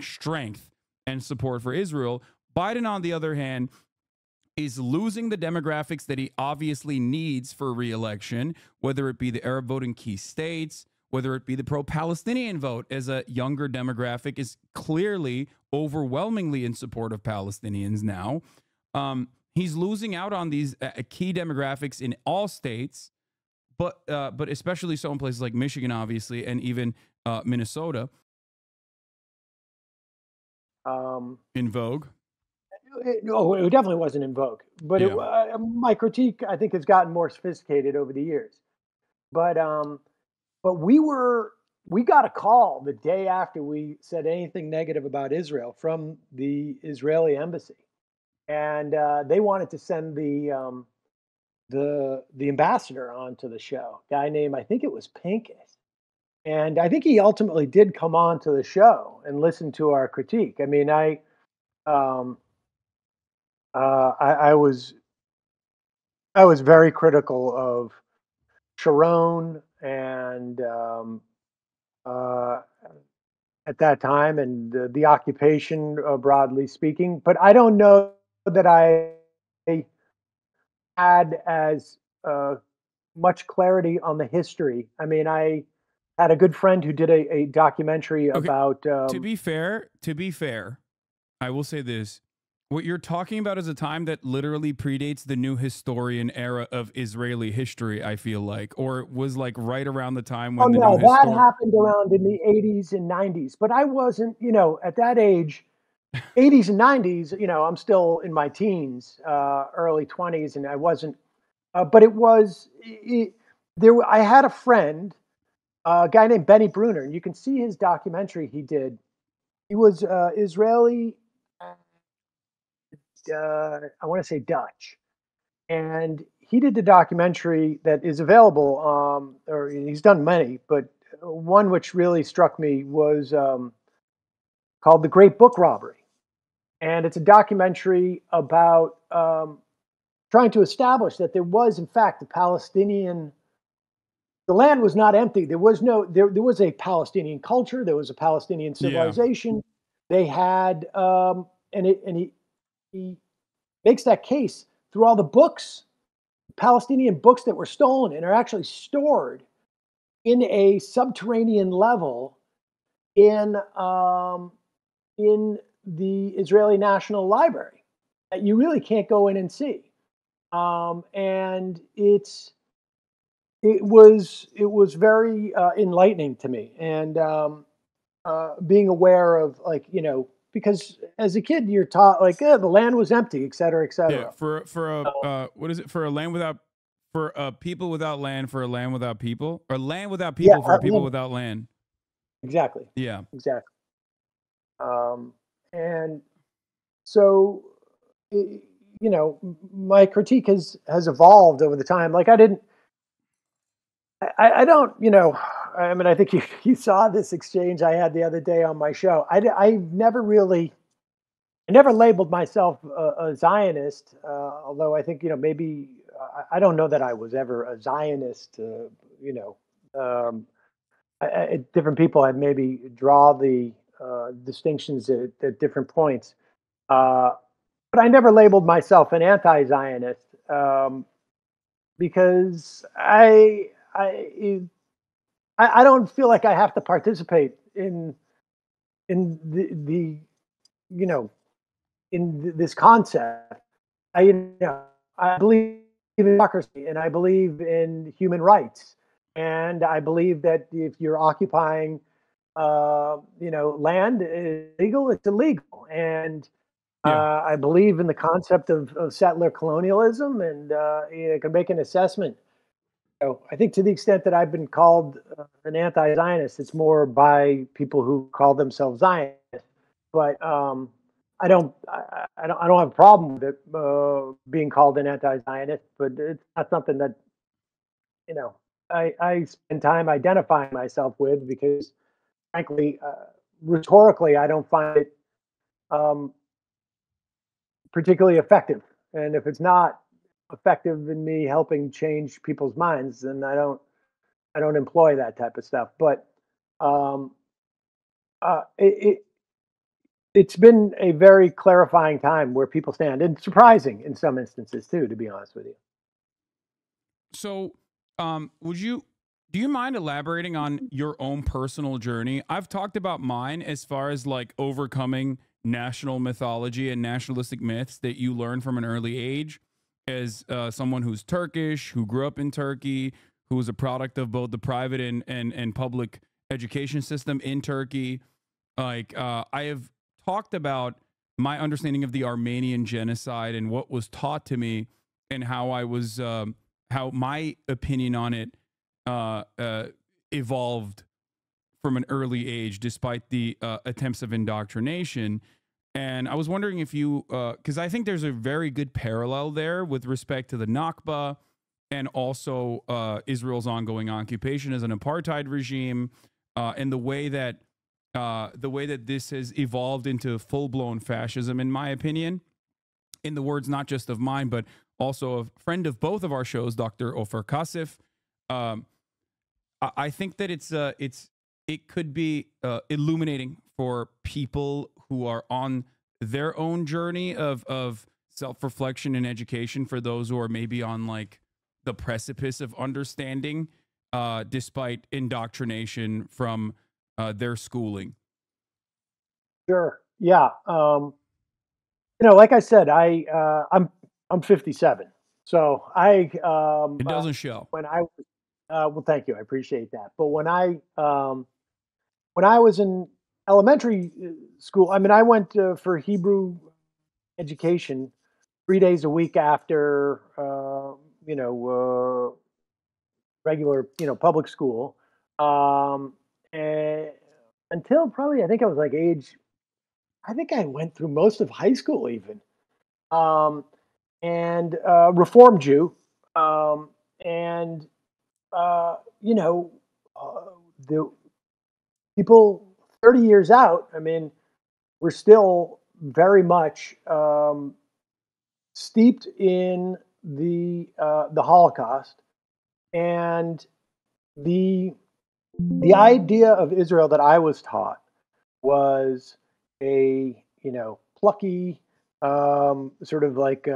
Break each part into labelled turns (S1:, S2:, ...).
S1: strength and support for Israel. Biden, on the other hand, is losing the demographics that he obviously needs for reelection, whether it be the Arab vote in key states, whether it be the pro-Palestinian vote, as a younger demographic is clearly overwhelmingly in support of Palestinians now. He's losing out on these key demographics in all states, but especially so in places like Michigan, obviously, and even Minnesota. In vogue.
S2: No, it definitely wasn't in vogue. But
S1: Yeah.
S2: my critique, I think, has gotten more sophisticated over the years. But we got a call the day after we said anything negative about Israel from the Israeli embassy, and they wanted to send the ambassador onto the show. Guy named, I think it was Pincus, and I think he ultimately did come on to the show and listen to our critique. I mean, um, I was very critical of Sharon and uh, at that time and the occupation, broadly speaking. But I don't know that I had as much clarity on the history. I mean, I had a good friend who did a documentary
S1: Okay.
S2: about.
S1: To be fair, I will say this. What you're talking about is a time that literally predates the new historian era of Israeli history, I feel like, or it was like right around the time
S2: Oh
S1: when the new
S2: no, that
S1: historian.
S2: happened around in the 80s and 90s. But I wasn't, at that age, 80s and 90s. I'm still in my teens, early 20s, and I wasn't. But it was there. I had a friend, a guy named Benny Bruner, and you can see his documentary he did. He was Israeli, I want to say Dutch, and he did the documentary that is available. Or he's done many, but one which really struck me was called "The Great Book Robbery," and it's a documentary about trying to establish that there was, in fact, a Palestinian. The land was not empty. There was no there was a Palestinian culture. There was a Palestinian
S1: Yeah.
S2: civilization. They had he makes that case through all the books, Palestinian books that were stolen and are actually stored in a subterranean level in the Israeli National Library that you really can't go in and see. And it was very enlightening to me, and being aware of, like, because as a kid you're taught, like, the land was empty, et cetera, et
S1: Yeah,
S2: cetera.
S1: for a
S2: Um,
S1: what is it? For a land without for a people without land, for a land without people, or land without
S2: yeah,
S1: people for a people without land.
S2: exactly,
S1: Yeah.
S2: exactly. And so, y- my critique has evolved over the time. Like, I don't, I mean, I think you you saw this exchange I had the other day on my show. I never really, I never labeled myself a Zionist, although I think, maybe I don't know that I was ever a Zionist. You know, um, Different people had maybe draw the distinctions at different points, uh, but I never labeled myself an anti-Zionist, because I don't feel like I have to participate in the you know this concept. I believe in democracy, and I believe in human rights, and I believe that if you're occupying, land illegal, it's illegal, and
S1: Yeah.
S2: I believe in the concept of settler colonialism, and can make an assessment. So I think, to the extent that I've been called an anti-Zionist, it's more by people who call themselves Zionists. But I don't have a problem with it being called an anti-Zionist. But it's not something that you know I spend time identifying myself with, because, frankly, rhetorically, I don't find it um, particularly effective. And if it's not effective in me helping change people's minds, then I don't employ that type of stuff. But um, it it's been a very clarifying time where people stand, and surprising in some instances too, to be honest with you.
S1: So, would you do you mind elaborating on your own personal journey? I've talked about mine as far as like overcoming national mythology and nationalistic myths that you learn from an early age as someone who's Turkish, who grew up in Turkey, who was a product of both the private and public education system in Turkey. Like, I have talked about my understanding of the Armenian genocide and what was taught to me, and how I was, how my opinion on it uh, uh, evolved from an early age, despite the attempts of indoctrination. And I was wondering if you, because I think there's a very good parallel there with respect to the Nakba and also Israel's ongoing occupation as an apartheid regime, and the way that this has evolved into full blown fascism, in my opinion, in the words not just of mine, but also a friend of both of our shows, Dr. Ofer Kasif. Um, I think that it could be illuminating for people who are on their own journey of self reflection and education. For those who are maybe on like the precipice of understanding, despite indoctrination from their schooling.
S2: Sure. Yeah. Like I said, I'm 57. So
S1: It doesn't show.
S2: when I well, thank you, I appreciate that. But when I was in elementary school, I mean, I went for Hebrew education 3 days a week after you know regular public school, and until probably I think I was like age. I think I went through most of high school even. Um, and Reform Jew, and you know, uh, the people 30 years out. I mean, we're still very much steeped in the Holocaust, and the the idea of Israel that I was taught was a plucky sort of like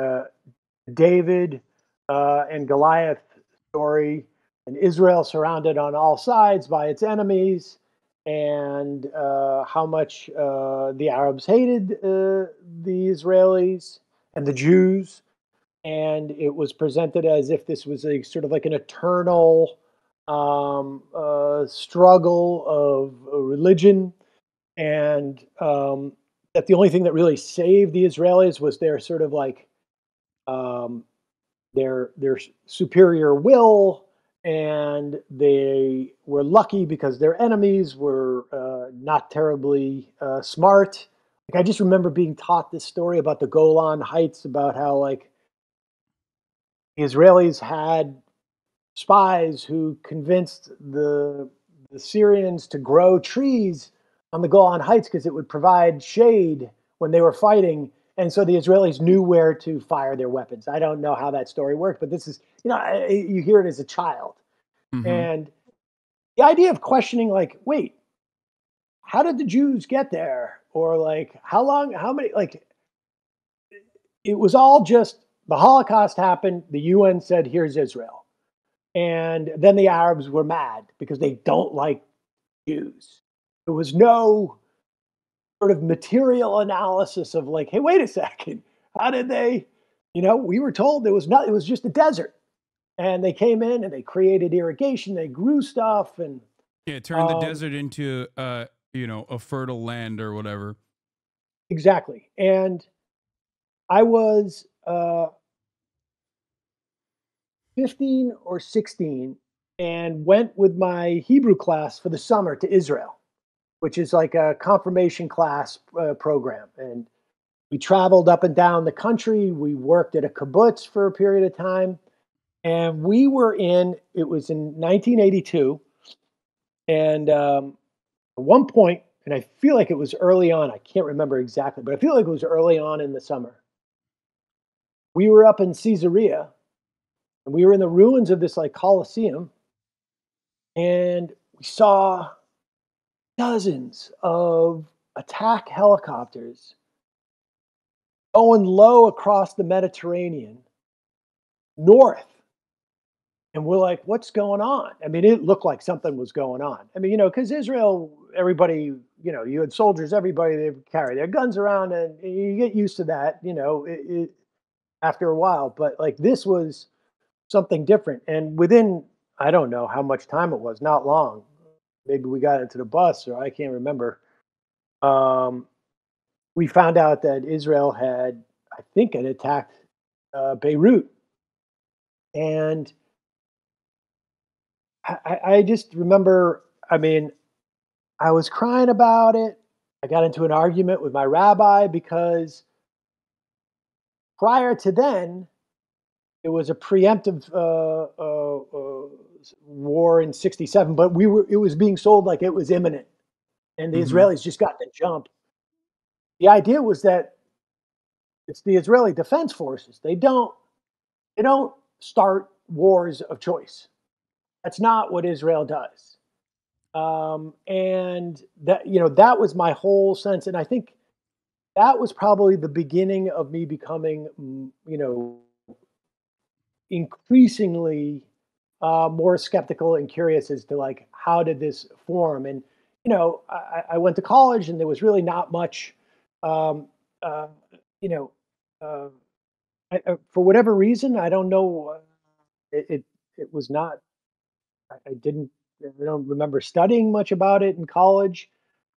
S2: David and Goliath story, and Israel surrounded on all sides by its enemies, and how much the Arabs hated the Israelis and the Jews. And it was presented as if this was a sort of like an eternal struggle of religion, and that the only thing that really saved the Israelis was their sort of like um, their superior will, and they were lucky because their enemies were not terribly smart. Like I just remember being taught this story about the Golan Heights, about how like the Israelis had spies who convinced the Syrians to grow trees on the Golan Heights because it would provide shade when they were fighting. And so the Israelis knew where to fire their weapons. I don't know how that story worked, but this is, you hear it as a child.
S1: Hmm.
S2: And the idea of questioning, like, wait, how did the Jews get there? Or like, how long, how many, like, it was all just the Holocaust happened. The UN said, here's Israel. And then the Arabs were mad because they don't like Jews. There was no sort of material analysis of like, hey, wait a second, how did they? We were told there was not. It was just a desert, and they came in and they created irrigation. They grew stuff, and
S1: Yeah, turn the
S2: um,
S1: desert into a fertile land or whatever.
S2: exactly. And I was 15 or 16 and went with my Hebrew class for the summer to Israel, which is like a confirmation class program. And we traveled up and down the country. We worked at a kibbutz for a period of time. And it was in 1982. And at one point, and I feel like it was early on, I can't remember exactly, but I feel like it was early on in the summer. We were up in Caesarea, and we were in the ruins of this like Colosseum, and we saw dozens of attack helicopters going low across the Mediterranean north. And we're like, what's going on? I mean, it looked like something was going on. I mean, because Israel, everybody, you had soldiers, everybody, they would carry their guns around, and you get used to that, after a while. But like this was something different. And within, I don't know how much time it was, not long. Maybe we got into the bus, or I can't remember. Um, we found out that Israel had, I think, had attacked Beirut. And I just remember, I mean, I was crying about it. I got into an argument with my rabbi because prior to then, it was a preemptive war in '67, but it was being sold like it was imminent, and the
S1: Hmm.
S2: Israelis just got the jump. The idea was that it's the Israeli Defense Forces. They don't start wars of choice. That's not what Israel does. And that was my whole sense, and I think that was probably the beginning of me becoming, increasingly more skeptical and curious as to like how did this form. And I went to college, and there was really not much. Um, uh, you know, uh, for whatever reason, I don't know. It was not. I didn't. I don't remember studying much about it in college,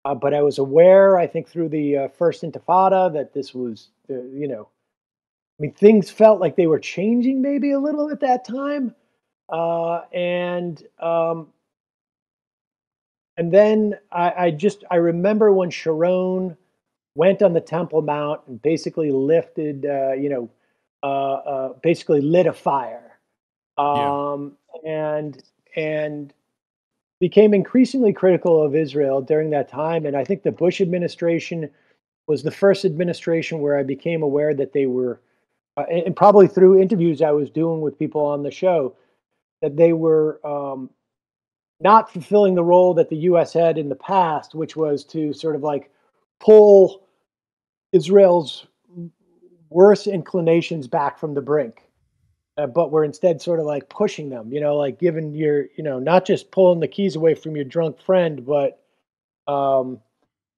S2: but I was aware. I think through the first Intifada that this was. I mean, things felt like they were changing maybe a little at that time. And then I remember when Sharon went on the Temple Mount and basically lifted, basically lit a fire,
S1: Yeah.
S2: um, and and became increasingly critical of Israel during that time. And I think the Bush administration was the first administration where I became aware that they were, and probably through interviews I was doing with people on the show, that they were not fulfilling the role that the U.S. had in the past, which was to sort of like pull Israel's worst inclinations back from the brink. But we're instead sort of like pushing them, like giving your, not just pulling the keys away from your drunk friend, but, um,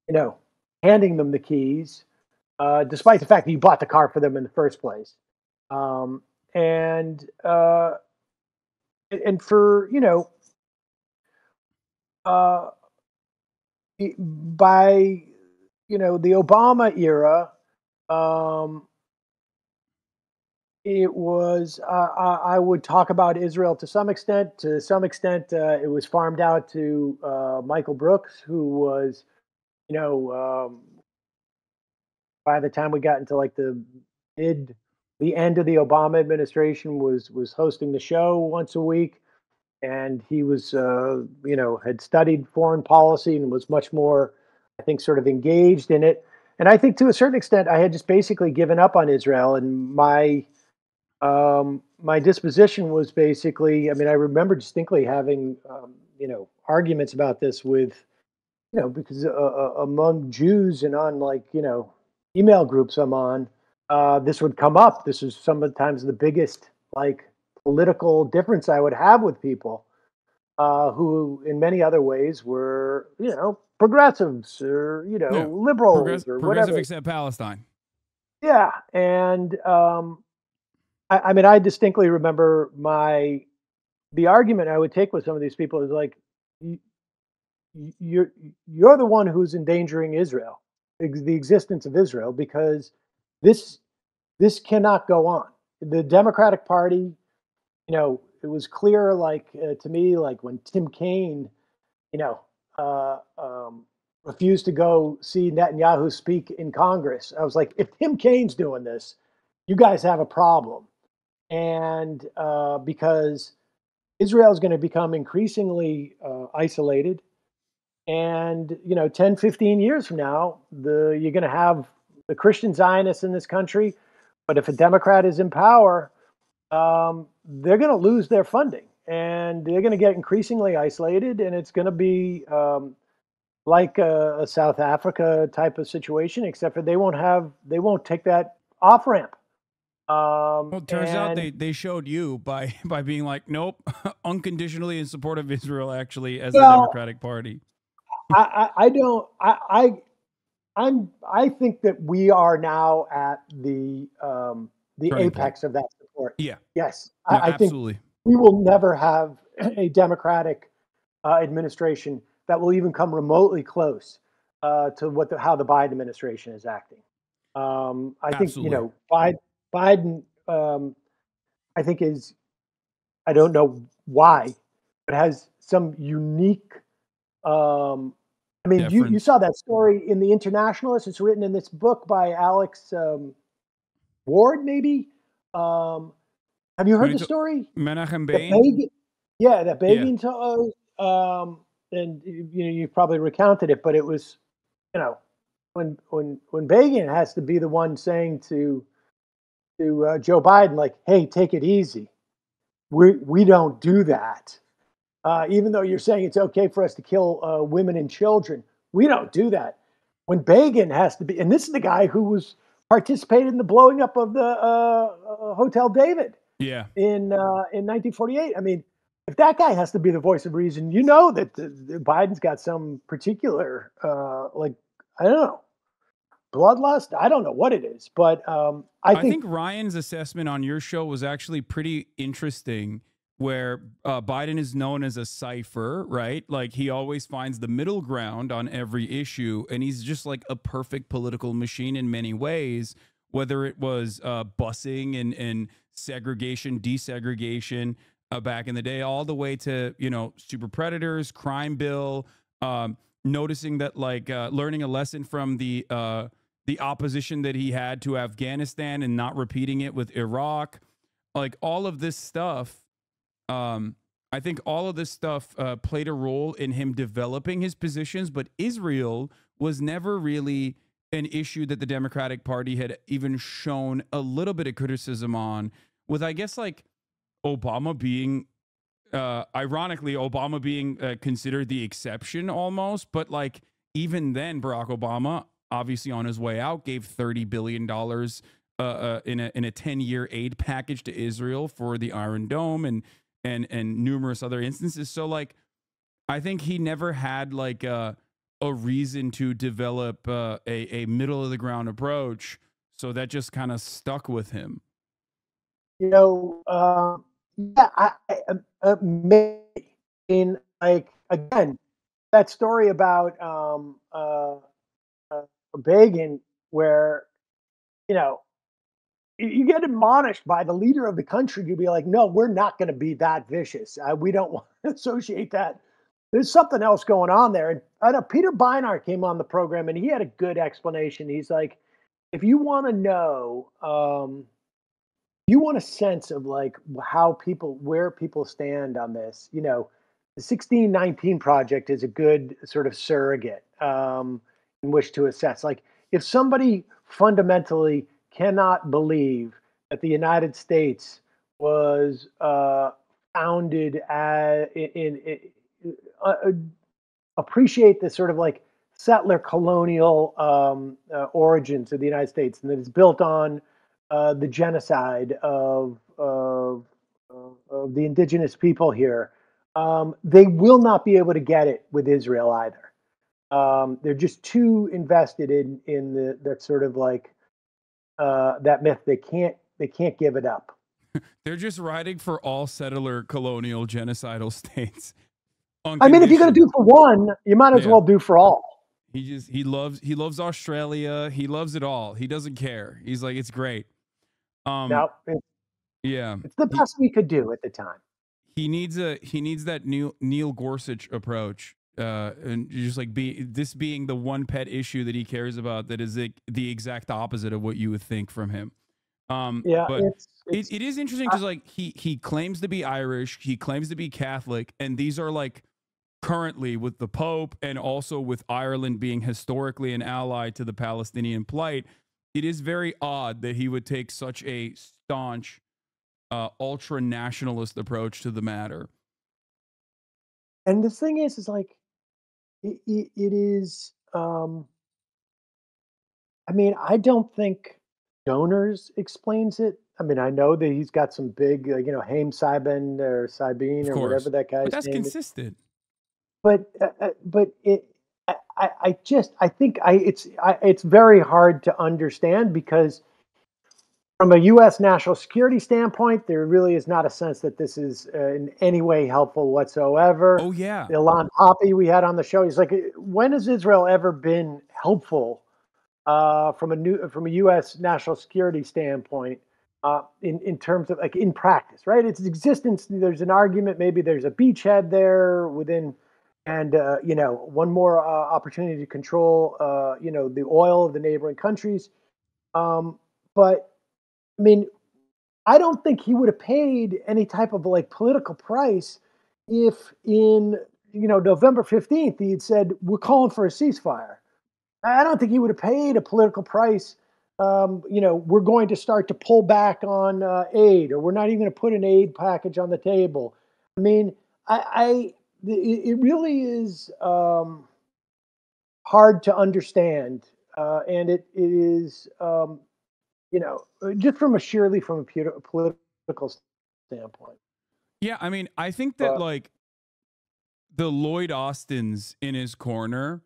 S2: you know, handing them the keys, despite the fact that you bought the car for them in the first place. Um, and, uh, and for, uh, by the Obama era, um, it was I would talk about Israel to some extent. To some extent, it was farmed out to Michael Brooks, who was you know by the time we got into like mid the end of the Obama administration was hosting the show once a week, and he was had studied foreign policy and was much more, I think, sort of engaged in it. And I think to a certain extent I had just basically given up on Israel, and my disposition was basically, I mean, I remember distinctly having arguments about this with, because among Jews and on like, email groups I'm on, this would come up. This is sometimes the biggest like political difference I would have with people who, in many other ways, were progressives or
S1: Yeah.
S2: liberals or
S1: Progressive
S2: whatever.
S1: except Palestine.
S2: Yeah, and I mean, I distinctly remember the argument I would take with some of these people is like, "Y- you're the one who's endangering Israel, the existence of Israel, because this this cannot go on. The Democratic Party, it was clear, like to me, like when Tim Kaine, you know, uh, um, refused to go see Netanyahu speak in Congress. I was like, if Tim Kaine's doing this, you guys have a problem. And because Israel is going to become increasingly isolated, and 10, 15 years from now, you're going to have the Christian Zionists in this country, but if a Democrat is in power, they're going to lose their funding, and they're going to get increasingly isolated, and it's going to be like a South Africa type of situation, except for they won't take that off ramp.
S1: Well, it turns out
S2: And
S1: they showed you by by being like, nope, unconditionally in support of Israel, actually, as the
S2: well,
S1: Democratic Party.
S2: I don't I think that we are now at the
S1: Turning point.
S2: apex of that support.
S1: Yeah.
S2: Yes,
S1: No,
S2: I think
S1: absolutely.
S2: we will never have a Democratic administration that will even come remotely close to how the Biden administration is acting. I think
S1: Absolutely.
S2: Biden, I think is I don't know why, but has some unique. Um, I mean, you
S1: Deference.
S2: saw that story in the Internationalist. It's written in this book by Alex Ward, maybe. Um, have you
S1: When
S2: heard the
S1: it's
S2: story?
S1: Menachem
S2: The
S1: Begin?
S2: Begin, yeah, the
S1: Yeah.
S2: Begin and you probably recounted it, but it was, you know, when Begin has to be the one saying to Joe Biden, like, "Hey, take it easy. We don't do that. Even though you're saying it's okay for us to kill women and children, we don't do that." When Begin has to be, and this is the guy who was participated in the blowing up of the Hotel David
S1: Yeah.
S2: in 1948. I mean, if that guy has to be the voice of reason, you know that Biden's got some particular, like, I don't know, bloodlust. I don't know what it is, but I
S1: I think
S2: think
S1: Ryan's assessment on your show was actually pretty interesting, where Biden is known as a cipher, right? Like he always finds the middle ground on every issue, and he's just like a perfect political machine in many ways. Whether it was busing and segregation, desegregation back in the day, all the way to super predators, crime bill, noticing that like learning a lesson from the opposition that he had to Afghanistan and not repeating it with Iraq, like all of this stuff. Um, I think all of this stuff played a role in him developing his positions, but Israel was never really an issue that the Democratic Party had even shown a little bit of criticism on, with I guess like Obama being ironically, Obama being considered the exception almost, but like even then, Barack Obama, obviously on his way out, gave $30 billion in a 10-year aid package to Israel for the Iron Dome and numerous other instances. So like, I think he never had like a reason to develop a middle of the ground approach. So that just kind of stuck with him.
S2: you know, yeah, maybe in like again that story about Begin, where you know you get admonished by the leader of the country to be like, no, we're not going to be that vicious. We don't want to associate that. There's something else going on there. And I know Peter Beinart came on the program and he had a good explanation. He's like, if you want to know, you want a sense of like where people stand on this, the 1619 project is a good sort of surrogate in which to assess. Like, if somebody fundamentally cannot believe that the United States was founded appreciate the sort of like settler colonial origins of the United States, and that it's built on the genocide of the indigenous people here. They will not be able to get it with Israel either. They're just too invested in the sort of like that myth. They can't give it up.
S1: They're just riding for all settler colonial genocidal states
S2: I mean, if you're going to
S1: unconditionally.
S2: do for one, you might as
S1: Yeah.
S2: well do for all.
S1: He loves Australia. He loves it all. He doesn't care. He's like, it's great. Um
S2: Now,
S1: yeah.
S2: it's the
S1: He
S2: best we could do at the time.
S1: he needs that Neil Gorsuch approach. And just like this being the one pet issue that he cares about, that is the exact opposite of what you would think from him.
S2: Yeah,
S1: But
S2: it's
S1: it is interesting
S2: I,
S1: because like he claims to be Irish, he claims to be Catholic, and these are like currently with the Pope and also with Ireland being historically an ally to the Palestinian plight. It is very odd that he would take such a staunch, ultra nationalist approach to the matter.
S2: and the thing is like it is. I mean, I don't think donors explains it. I mean, I know that he's got some big, Haim Saiben or Sabine
S1: Of
S2: or whatever
S1: course.
S2: that
S1: But
S2: guy's
S1: that's
S2: name is.
S1: consistent.
S2: But I think it's very hard to understand because from a U.S. national security standpoint, there really is not a sense that this is in any way helpful whatsoever.
S1: Oh yeah.
S2: Ilan Pappy we had on the show, he's like, when has Israel ever been helpful from a U.S. national security standpoint in terms of like in practice, right? Its existence. There's an argument. Maybe there's a beachhead there within, and one more opportunity to control, the oil of the neighboring countries. But I mean, I don't think he would have paid any type of like political price if in November 15th he had said we're calling for a ceasefire. I don't think he would have paid a political price. We're going to start to pull back on aid, or we're not even going to put an aid package on the table. I mean, it really is hard to understand, and it is, just from a political standpoint.
S1: Yeah, I mean, I think that
S2: But
S1: like the Lloyd Austins in his corner,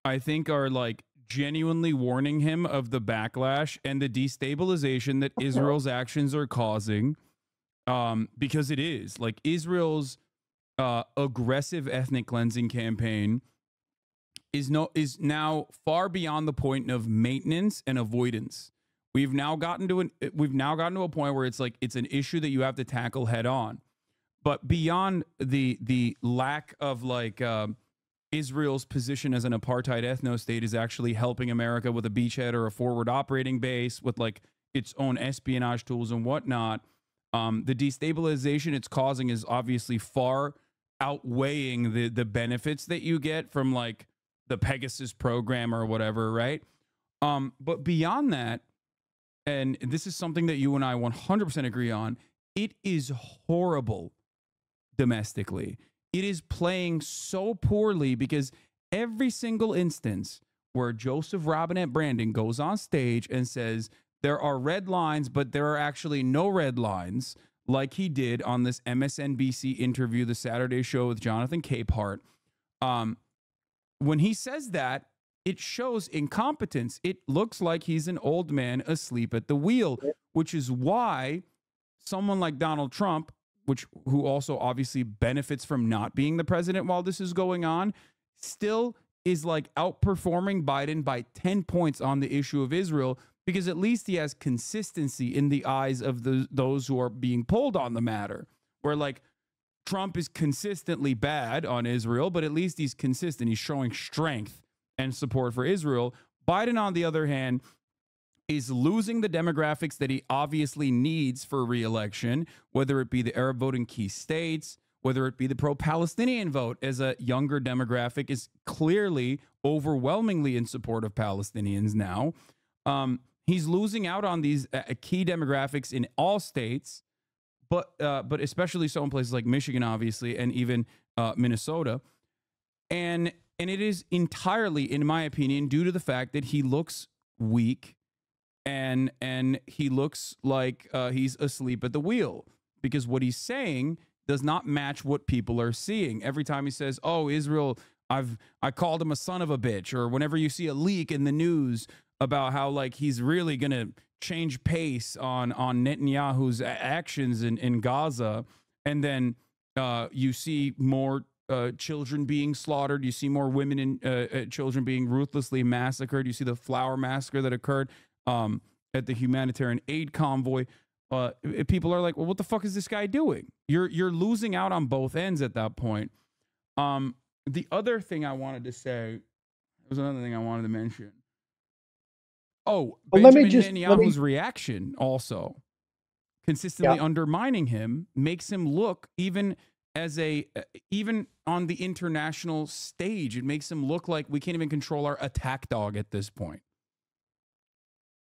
S1: I think are like genuinely warning him of the backlash and the destabilization that
S2: no,
S1: Israel's actions are causing. Because it is like Israel's aggressive ethnic cleansing campaign is now far beyond the point of maintenance and avoidance. We've now gotten to a point where it's like it's an issue that you have to tackle head on. But beyond the lack of like Israel's position as an apartheid ethno state is actually helping America with a beachhead or a forward operating base with like its own espionage tools and whatnot. The destabilization it's causing is obviously far outweighing the benefits that you get from like the Pegasus program or whatever, right? But beyond that, and this is something that you and I 100% agree on, it is horrible domestically. It is playing so poorly because every single instance where Joseph Robinette Brandon goes on stage and says there are red lines, but there are actually no red lines, like he did on this MSNBC interview, the Saturday show with Jonathan Capehart. Um, when he says that, it shows incompetence. It looks like he's an old man asleep at the wheel, which is why someone like Donald Trump, who also obviously benefits from not being the president while this is going on, still is like outperforming Biden by 10 points on the issue of Israel because at least he has consistency in the eyes of those who are being polled on the matter. Where like Trump is consistently bad on Israel, but at least he's consistent. He's showing strength and support for Israel. Biden, on the other hand, is losing the demographics that he obviously needs for reelection, whether it be the Arab vote in key states, whether it be the pro-Palestinian vote as a younger demographic is clearly overwhelmingly in support of Palestinians now. He's losing out on these key demographics in all states, but especially so in places like Michigan, obviously, and even Minnesota. And it is entirely, in my opinion, due to the fact that he looks weak and he looks like he's asleep at the wheel because what he's saying does not match what people are seeing. Every time he says, "Oh, Israel, I called him a son of a bitch," or whenever you see a leak in the news about how like he's really gonna change pace on Netanyahu's actions in Gaza, and then you see more children being slaughtered. You see more women and children being ruthlessly massacred. You see the flower massacre that occurred at the humanitarian aid convoy. People are like, well, what the fuck is this guy doing? You're losing out on both ends at that point. The other thing I wanted to say was another thing I wanted to mention. Oh,
S2: but let me
S1: Benjamin
S2: just let me
S1: Netanyahu's reaction also consistently
S2: yeah.
S1: undermining him makes him look even on the international stage, it makes him look like we can't even control our attack dog at this point.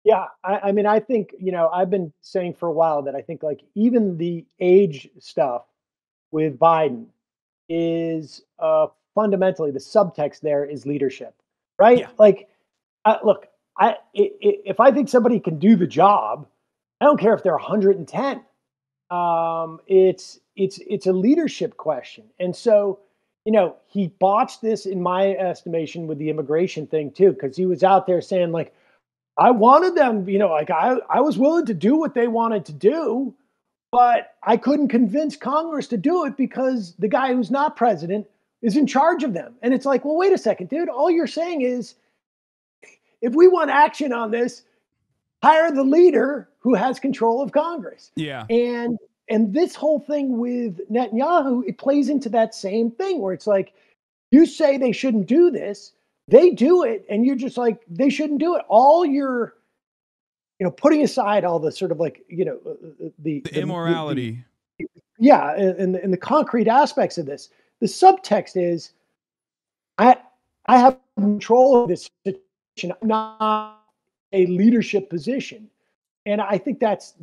S2: Yeah, I mean, I think, I've been saying for a while that I think like even the age stuff with Biden is fundamentally the subtext there is leadership, right?
S1: Yeah.
S2: Like, look, if I think somebody can do the job, I don't care if they're 110. It's a leadership question, and so he botched this in my estimation with the immigration thing too, because he was out there saying like, I wanted them, like I was willing to do what they wanted to do, but I couldn't convince Congress to do it because the guy who's not president is in charge of them. And it's like, well, wait a second, dude. All you're saying is if we want action on this, hire the leader who has control of Congress.
S1: Yeah.
S2: And this whole thing with Netanyahu, it plays into that same thing where it's like, you say they shouldn't do this, they do it, and you're just like, they shouldn't do it. All you're, putting aside all the sort of like, the
S1: immorality.
S2: Yeah, and the concrete aspects of this. The subtext is, I have control of this situation. I'm not a leadership position, and I think that's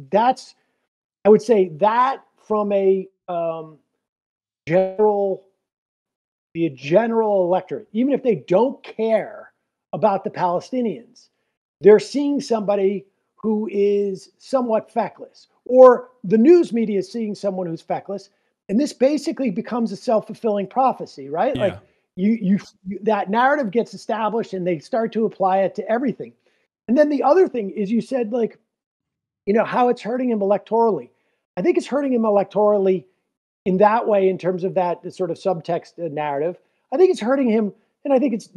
S2: I would say that from a general the general electorate, even if they don't care about the Palestinians, they're seeing somebody who is somewhat feckless, or the news media is seeing someone who's feckless, and this basically becomes a self-fulfilling prophecy, right?
S1: Yeah.
S2: Like you that narrative gets established, and they start to apply it to everything. And then the other thing is, you said like, how it's hurting him electorally. I think it's hurting him electorally in that way, in terms of that the sort of subtext narrative. I think it's hurting him, and I think it's,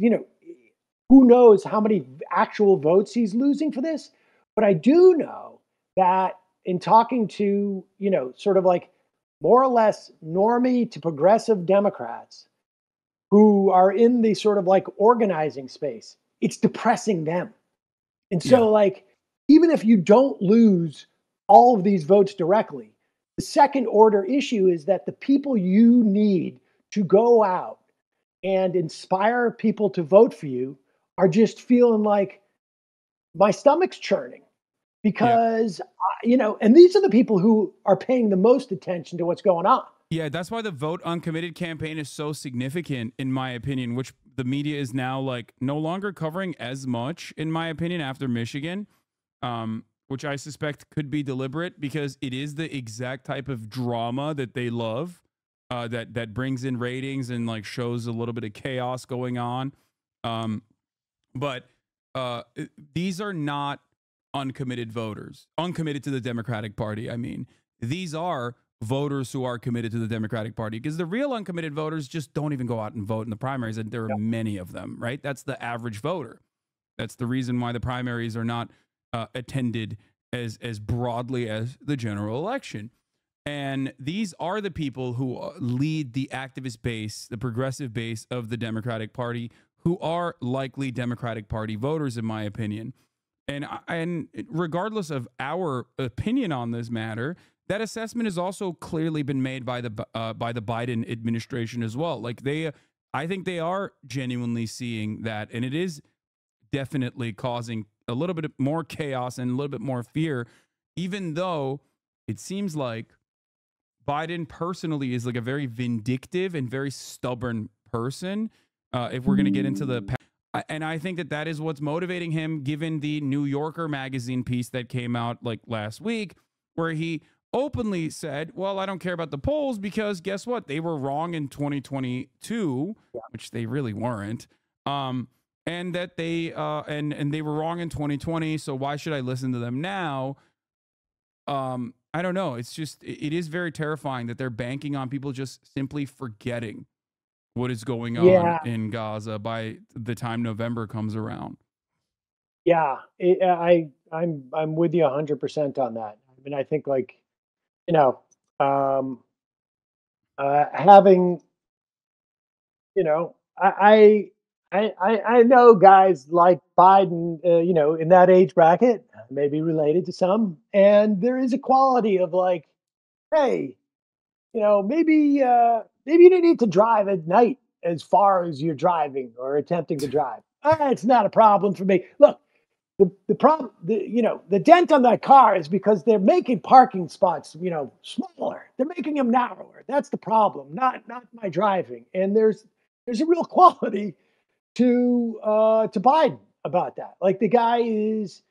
S2: who knows how many actual votes he's losing for this. But I do know that in talking to, sort of like more or less normie to progressive Democrats who are in the sort of like organizing space, it's depressing them. And so,
S1: Yeah.
S2: like, even if you don't lose all of these votes directly, the second order issue is that the people you need to go out and inspire people to vote for you are just feeling like, my stomach's churning, because, and these are the people who are paying the most attention to what's going on.
S1: Yeah, that's why the Vote Uncommitted campaign is so significant, in my opinion, which the media is now like no longer covering as much, in my opinion, after Michigan, which I suspect could be deliberate, because it is the exact type of drama that they love, that brings in ratings and like shows a little bit of chaos going on. But these are not uncommitted voters, uncommitted to the Democratic Party. I mean, these are voters who are committed to the Democratic Party, because the real uncommitted voters just don't even go out and vote in the primaries, and there are many of them, right? That's the average voter. That's the reason why the primaries are not attended as broadly as the general election. And these are the people who lead the activist base, the progressive base of the Party, who are likely Democratic Party voters, in my opinion. And regardless of our opinion on this matter, that assessment has also clearly been made by the Biden administration as well. Like I think they are genuinely seeing that, and it is definitely causing a little bit more chaos and a little bit more fear, even though it seems like Biden personally is like a very vindictive and very stubborn person. If we're going to get into the, and I think that is what's motivating him, given the New Yorker magazine piece that came out like last week, where he openly said, well, I don't care about the polls, because guess what? They were wrong in 2022, which they really weren't. And that they and they were wrong in 2020. So why should I listen to them now? I don't know. It's just, it is very terrifying that they're banking on people just simply forgetting what is going on in Gaza by the time November comes around.
S2: Yeah, I'm with you 100% on that. I mean, I think like, having, I know guys like Biden, in that age bracket, may be related to some, and there is a quality of like, hey, maybe you don't need to drive at night as far as you're driving or attempting to drive. It's not a problem for me. Look, the problem, the dent on that car is because they're making parking spots, smaller. They're making them narrower. That's the problem, not my driving. And there's there's a real quality to Biden about that. Like the guy is,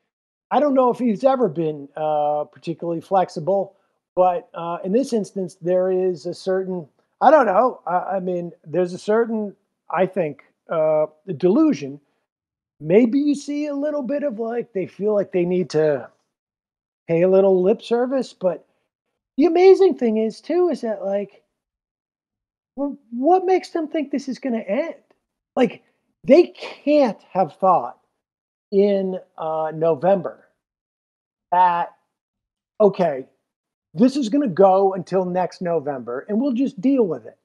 S2: I don't know if he's ever been particularly flexible, but in this instance, there is a certain, I don't know. I mean, there's a certain, I think, delusion. Maybe you see a little bit of like they feel like they need to pay a little lip service. But the amazing thing is, too, is that like, well, what makes them think this is going to end? Like, they can't have thought in November that, okay, this is going to go until next November and we'll just deal with it.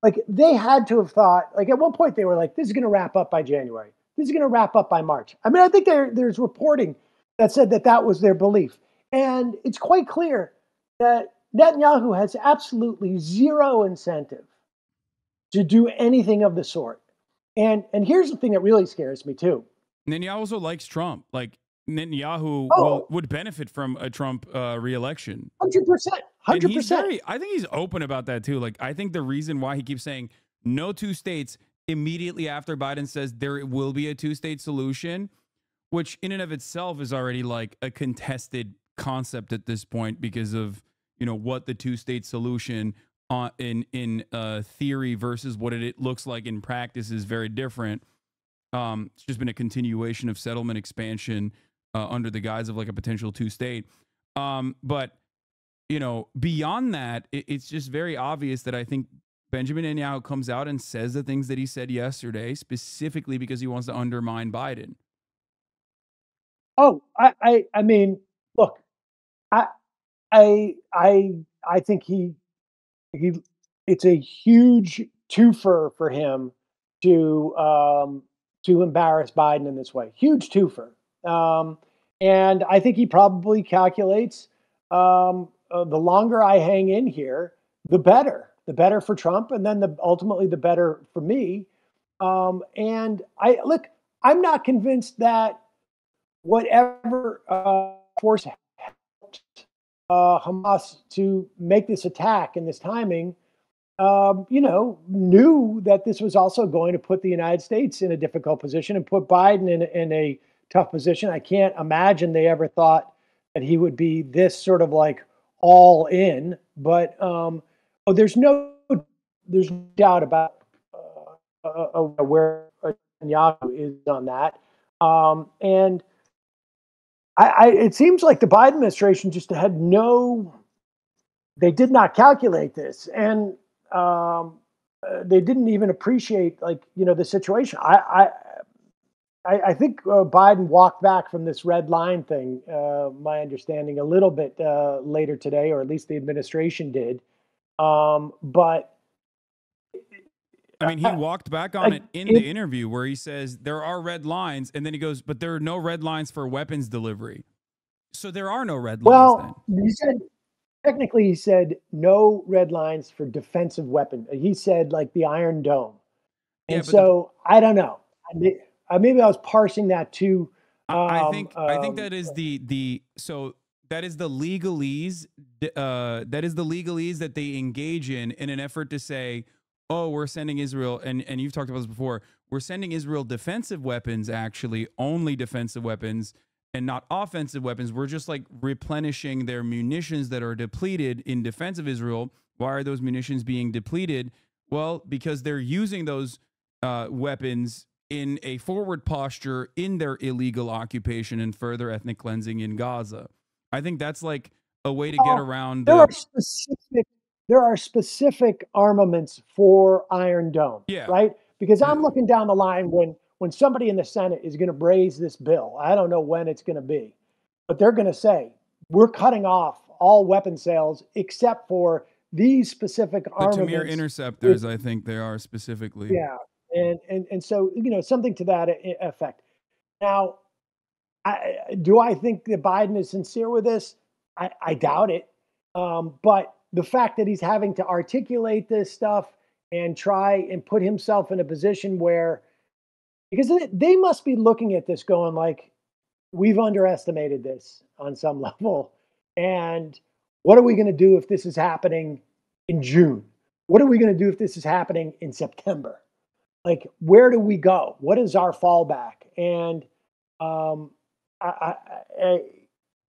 S2: Like, they had to have thought, like, at one point they were like, this is going to wrap up by January. This is going to wrap up by March. I mean, I think there's reporting that said that that was their belief. And it's quite clear that Netanyahu has absolutely zero incentive to do anything of the sort. And here's the thing that really scares me too.
S1: Netanyahu also likes Trump. Like Netanyahu
S2: Oh,
S1: would benefit from a Trump reelection.
S2: 100%.
S1: And he's
S2: 100%.
S1: very, I think he's open about that too. Like, I think the reason why he keeps saying no two states immediately after Biden says there will be a two-state solution, which in and of itself is already like a contested concept at this point because of, what the two-state solution in theory versus what it looks like in practice is very different. It's just been a continuation of settlement expansion under the guise of like a potential two-state. But beyond that, it's just very obvious that I think Benjamin Netanyahu comes out and says the things that he said yesterday, specifically because he wants to undermine Biden.
S2: Oh, I mean, look, I I I think he it's a huge twofer for him to to embarrass Biden in this way. Huge twofer. And I think he probably calculates the longer I hang in here, the better. The better for Trump, and then ultimately the better for me. And I look, I'm not convinced that whatever force helped Hamas to make this attack and this timing, knew that this was also going to put the United States in a difficult position and put Biden in a tough position. I can't imagine they ever thought that he would be this sort of like all in. But there's no doubt about where Netanyahu is on that. And it seems like the Biden administration just had they did not calculate this, and they didn't even appreciate the situation. I think Biden walked back from this red line thing. My understanding a little bit later today, or at least the administration did. But
S1: I mean, he walked back on it in the interview where he says there are red lines, and then he goes, but there are no red lines for weapons delivery. So there are no red lines then.
S2: Technically, he said no red lines for defensive weapon. He said like the Iron Dome. And
S1: Yeah,
S2: so I don't know. Maybe I was parsing that too.
S1: I think that is that is the legalese. That is the legalese that they engage in an effort to say, oh, we're sending Israel, and you've talked about this before, we're sending Israel defensive weapons, actually only defensive weapons and not offensive weapons. We're just like replenishing their munitions that are depleted in defense of Israel. Why are those munitions being depleted? Well, because they're using those weapons in a forward posture in their illegal occupation and further ethnic cleansing in Gaza. I think that's like a way to get around.
S2: There are specific armaments for Iron Dome,
S1: Yeah.
S2: right? Because I'm looking down the line when somebody in the Senate is going to raise this bill. I don't know when it's going to be, but they're going to say we're cutting off all weapon sales except for these specific armaments.
S1: The Tamir interceptors, I think they are specifically.
S2: Yeah, and so something to that effect. Now, do I think that Biden is sincere with this? I doubt it. But the fact that he's having to articulate this stuff and try and put himself in a position where, because they must be looking at this going like, we've underestimated this on some level. And what are we going to do if this is happening in June? What are we going to do if this is happening in September? like, where do we go? What is our fallback? And um, I,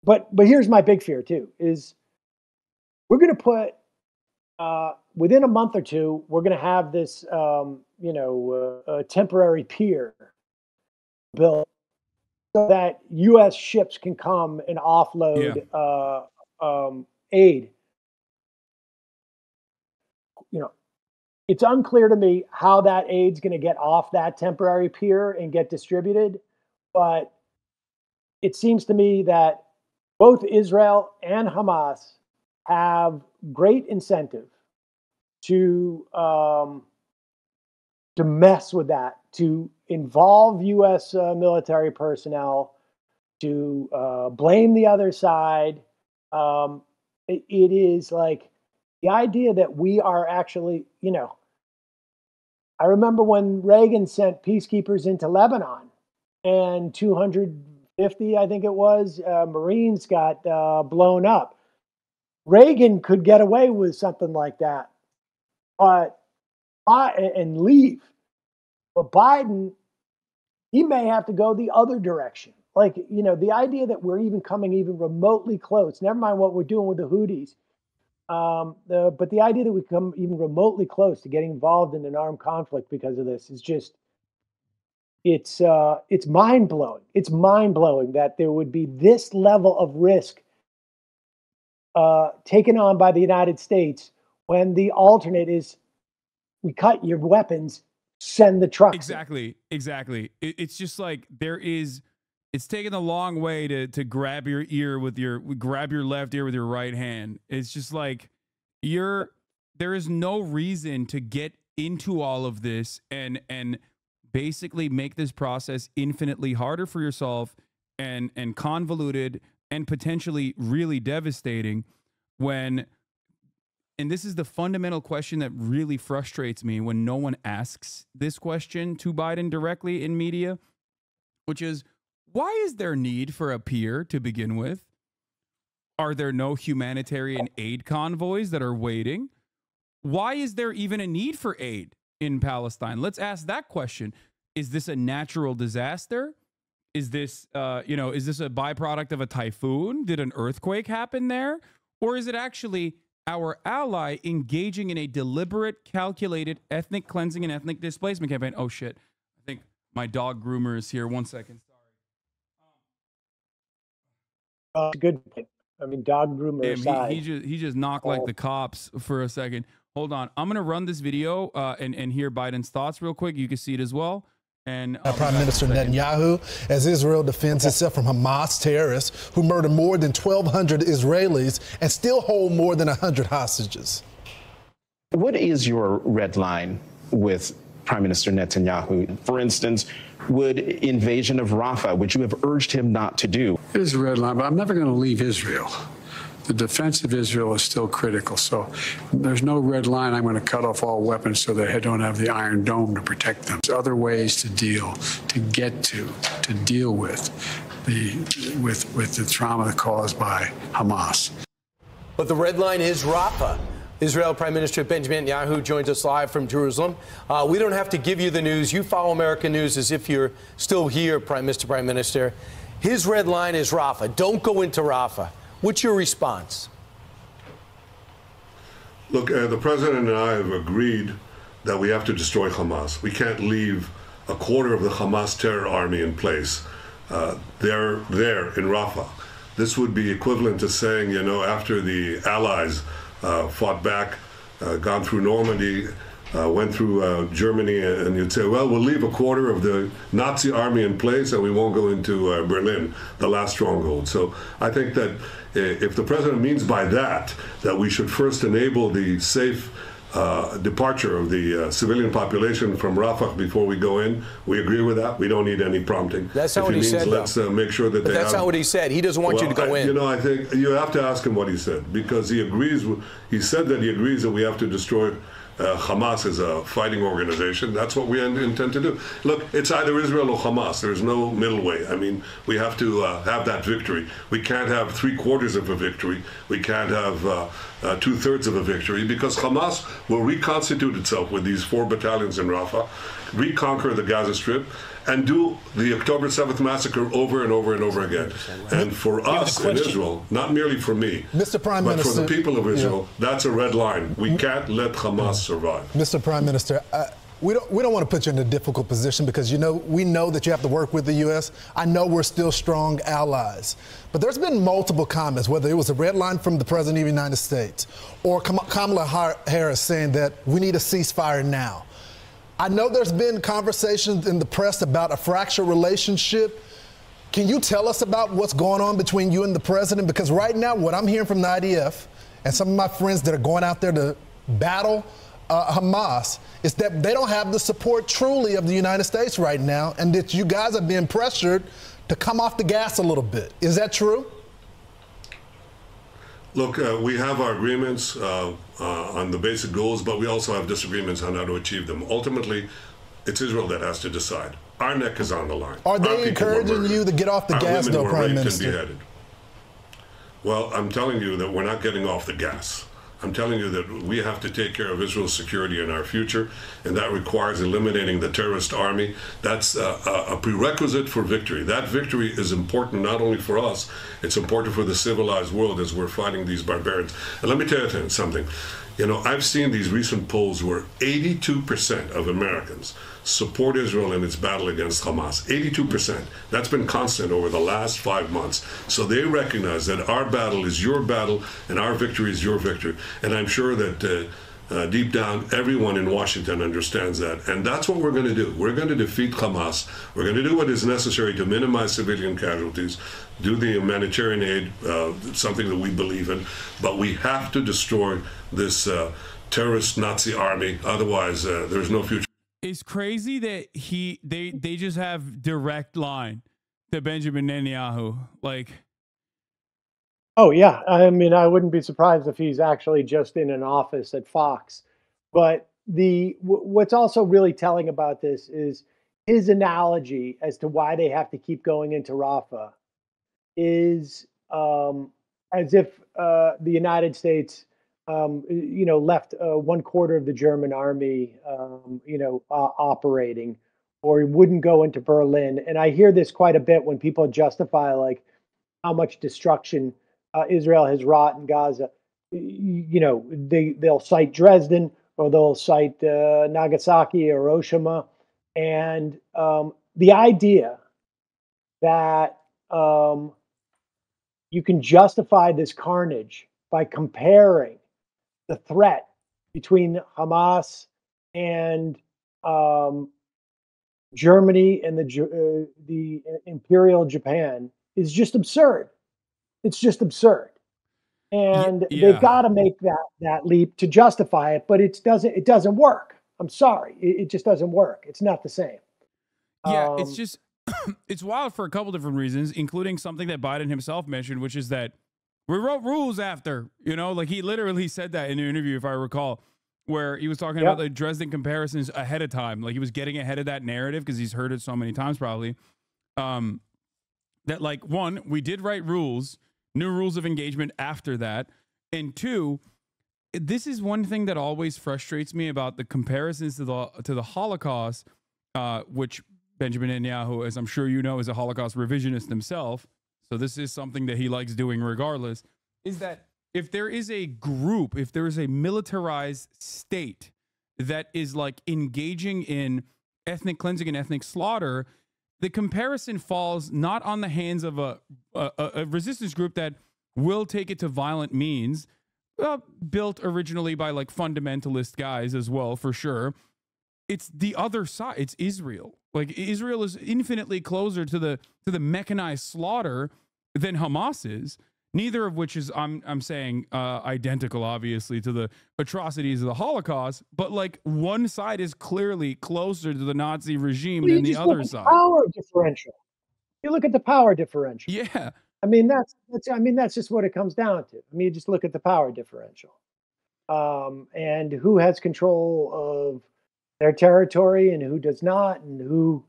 S2: but here's my big fear too: is we're going to put within a month or two, we're going to have this, temporary pier built so that U.S. ships can come and
S1: Yeah.
S2: offload aid. You know, it's unclear to me how that aid's going to get off that temporary pier and get distributed, but it seems to me that both Israel and Hamas have great incentive to mess with that, to involve U.S. Military personnel, to blame the other side. It is like the idea that we are actually, I remember when Reagan sent peacekeepers into Lebanon, and 250, I think it was, Marines got blown up. Reagan could get away with something like that, but and leave. But Biden, he may have to go the other direction. Like, the idea that we're even coming even remotely close, never mind what we're doing with the Houthis, but the idea that we come even remotely close to getting involved in an armed conflict because of this is just, it's mind blowing. It's mind blowing that there would be this level of risk taken on by the United States when the alternate is we cut your weapons, send the trucks.
S1: Exactly. It's just like it's taken a long way to grab your ear grab your left ear with your right hand. It's just like there is no reason to get into all of this and basically make this process infinitely harder for yourself and convoluted and potentially really devastating when. And this is the fundamental question that really frustrates me when no one asks this question to Biden directly in media, which is, why is there need for a pier to begin with? Are there no humanitarian aid convoys that are waiting? Why is there even a need for aid in Palestine? Let's ask that question. Is this a natural disaster? Is this, is this a byproduct of a typhoon? Did an earthquake happen there? Or is it actually our ally engaging in a deliberate, calculated ethnic cleansing and ethnic displacement campaign? Oh, shit. I think my dog groomer is here. 1 second.
S2: Sorry. Good. I mean, dog groomer aside.
S1: He just knocked like the cops for a second. Hold on. I'm going to run this video and hear Biden's thoughts real quick. You can see it as well. And
S3: Prime Minister Netanyahu, as Israel defends itself from Hamas terrorists who murdered more than 1,200 Israelis and still hold more than 100 hostages.
S4: What is your red line with Prime Minister Netanyahu? For instance, would invasion of Rafah, which you have urged him not to do?
S5: It is a red line, but I'm never going to leave Israel. The defense of Israel is still critical. So there's no red line. I'm going to cut off all weapons so they don't have the Iron Dome to protect them. There's other ways to deal with the trauma caused by Hamas.
S6: But the red line is Rafah. Israel Prime Minister Benjamin Netanyahu joins us live from Jerusalem. We don't have to give you the news. You follow American news as if you're still here, Prime Minister. His red line is Rafah. Don't go into Rafah. What's your response?
S7: Look, the president and I have agreed that we have to destroy Hamas. We can't leave a quarter of the Hamas terror army in place. They're there in Rafah. This would be equivalent to saying, after the Allies fought back, gone through Normandy, went through Germany, and you'd say, well, we'll leave a quarter of the Nazi army in place and we won't go into Berlin, the last stronghold. So I think that if the president means by that we should first enable the safe departure of the civilian population from Rafah before we go in, we agree with that. We don't need any prompting.
S6: That's not what he said,
S7: let's make sure that
S6: that's not what he said. He doesn't want you to go in.
S7: I think you have to ask him what he said, because he agrees. He said that he agrees that we have to destroy Hamas is a fighting organization. That's what we intend to do. Look, it's either Israel or Hamas. There's no middle way. I mean, we have to have that victory. We can't have 3/4 of a victory. We can't have 2/3 of a victory, because Hamas will reconstitute itself with these 4 battalions in Rafah, reconquer the Gaza Strip, and do the October 7th massacre over and over and over again. And for us in Israel, not merely for me,
S3: Mr. Prime
S7: but
S3: Minister,
S7: for the people of Israel, that's a red line. We can't let Hamas survive.
S3: Mr. Prime Minister, we don't want to put you in a difficult position, because we know that you have to work with the U.S. I know we're still strong allies, but there's been multiple comments, whether it was a red line from the President of the United States or Kamala Harris saying that we need a ceasefire now. I know there's been conversations in the press about a fractured relationship. Can you tell us about what's going on between you and the president? Because right now, what I'm hearing from the IDF and some of my friends that are going out there to battle Hamas is that they don't have the support truly of the United States right now, and that you guys are being pressured to come off the gas a little bit. Is that true?
S7: Look, we have our agreements on the basic goals, but we also have disagreements on how to achieve them. Ultimately, it's Israel that has to decide. Our neck is on the line.
S3: Are they encouraging you to get off the gas, though, Prime Minister?
S7: Well, I'm telling you that we're not getting off the gas. I'm telling you that we have to take care of Israel's security and our future, and that requires eliminating the terrorist army. That's a prerequisite for victory. That victory is important not only for us, it's important for the civilized world as we're fighting these barbarians. And let me tell you something. You know, I've seen these recent polls where 82% of Americans support Israel in its battle against Hamas. 82%. That's been constant over the last 5 months. So they recognize that our battle is your battle and our victory is your victory. And I'm sure that deep down, everyone in Washington understands that. And that's what we're going to do. We're going to defeat Hamas. We're going to do what is necessary to minimize civilian casualties, do the humanitarian aid, something that we believe in. But we have to destroy this terrorist Nazi army. Otherwise, there's no future.
S1: It's crazy that they just have direct line to Benjamin Netanyahu. Like,
S2: oh yeah, I mean, I wouldn't be surprised if he's actually just in an office at Fox. But what's also really telling about this is his analogy as to why they have to keep going into Rafah is as if the United States left 1/4 of the German army, operating, or wouldn't go into Berlin. And I hear this quite a bit when people justify like how much destruction Israel has wrought in Gaza. They'll cite Dresden, or they'll cite Nagasaki or Hiroshima, and the idea that you can justify this carnage by comparing the threat between Hamas and Germany and the Imperial Japan is just absurd. It's just absurd, and they've got to make that leap to justify it. But it doesn't work. I'm sorry, it just doesn't work. It's not the same.
S1: Yeah, it's just it's wild for a couple different reasons, including something that Biden himself mentioned, which is that we wrote rules after, like he literally said that in an interview, if I recall, where he was talking about the Dresden comparisons ahead of time. Like he was getting ahead of that narrative because he's heard it so many times probably. That like, one, we did write rules, new rules of engagement after that. And two, this is one thing that always frustrates me about the comparisons to the Holocaust, which Benjamin Netanyahu, as I'm sure you know, is a Holocaust revisionist himself. So this is something that he likes doing regardless, is that if there is a group, if there is a militarized state that is like engaging in ethnic cleansing and ethnic slaughter, the comparison falls not on the hands of a resistance group that will take it to violent means, built originally by like fundamentalist guys as well, for sure. It's the other side. It's Israel. Like Israel is infinitely closer to the mechanized slaughter than Hamas is. Neither of which is, I'm saying, identical, obviously, to the atrocities of the Holocaust. But like one side is clearly closer to the Nazi regime than the other side.
S2: Power differential. You look at the power differential.
S1: Yeah.
S2: I mean, that's just what it comes down to. I mean, you just look at the power differential. and who has control of their territory and who does not, and who,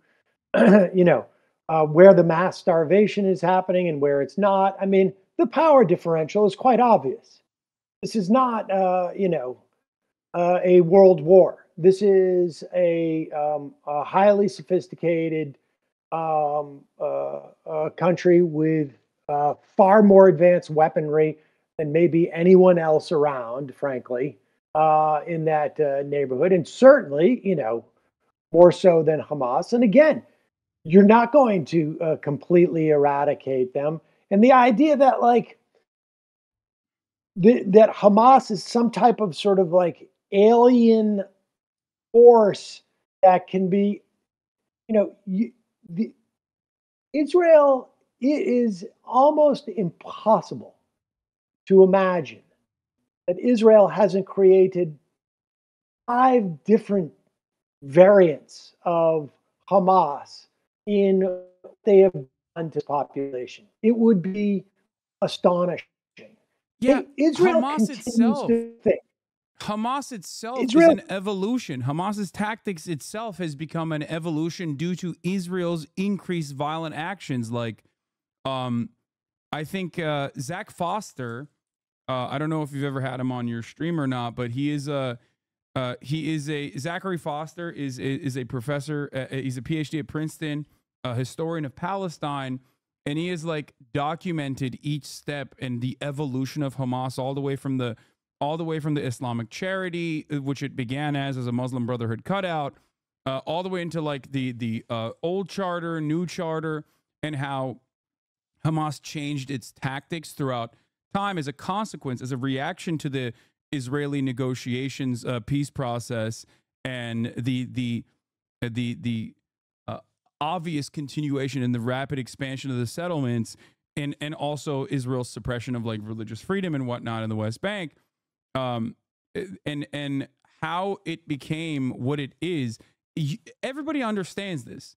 S2: where the mass starvation is happening and where it's not. I mean, the power differential is quite obvious. This is not, a world war. This is a highly sophisticated country with far more advanced weaponry than maybe anyone else around, frankly, in that neighborhood. And certainly, more so than Hamas. And again, you're not going to completely eradicate them. And the idea that, like, that Hamas is some type of sort of like alien force that can be, the Israel, it is almost impossible to imagine that Israel hasn't created 5 different variants of Hamas in what they have done to the population. It would be astonishing.
S1: Yeah,
S2: And Israel
S1: Hamas
S2: continues
S1: itself.
S2: to think.
S1: Hamas itself
S2: Israel-
S1: is an evolution. Hamas's tactics itself has become an evolution due to Israel's increased violent actions. Like, I think Zach Foster. I don't know if you've ever had him on your stream or not, but he is a Zachary Foster is a professor. He's a PhD at Princeton, a historian of Palestine, and he has like documented each step and the evolution of Hamas all the way from the Islamic Charity, which it began as a Muslim Brotherhood cutout, all the way into like the old charter, new charter, and how Hamas changed its tactics throughout time as a consequence, as a reaction to the Israeli negotiations, peace process, and the obvious continuation and the rapid expansion of the settlements, and also Israel's suppression of like religious freedom and whatnot in the West Bank. And how it became what it is. Everybody understands this.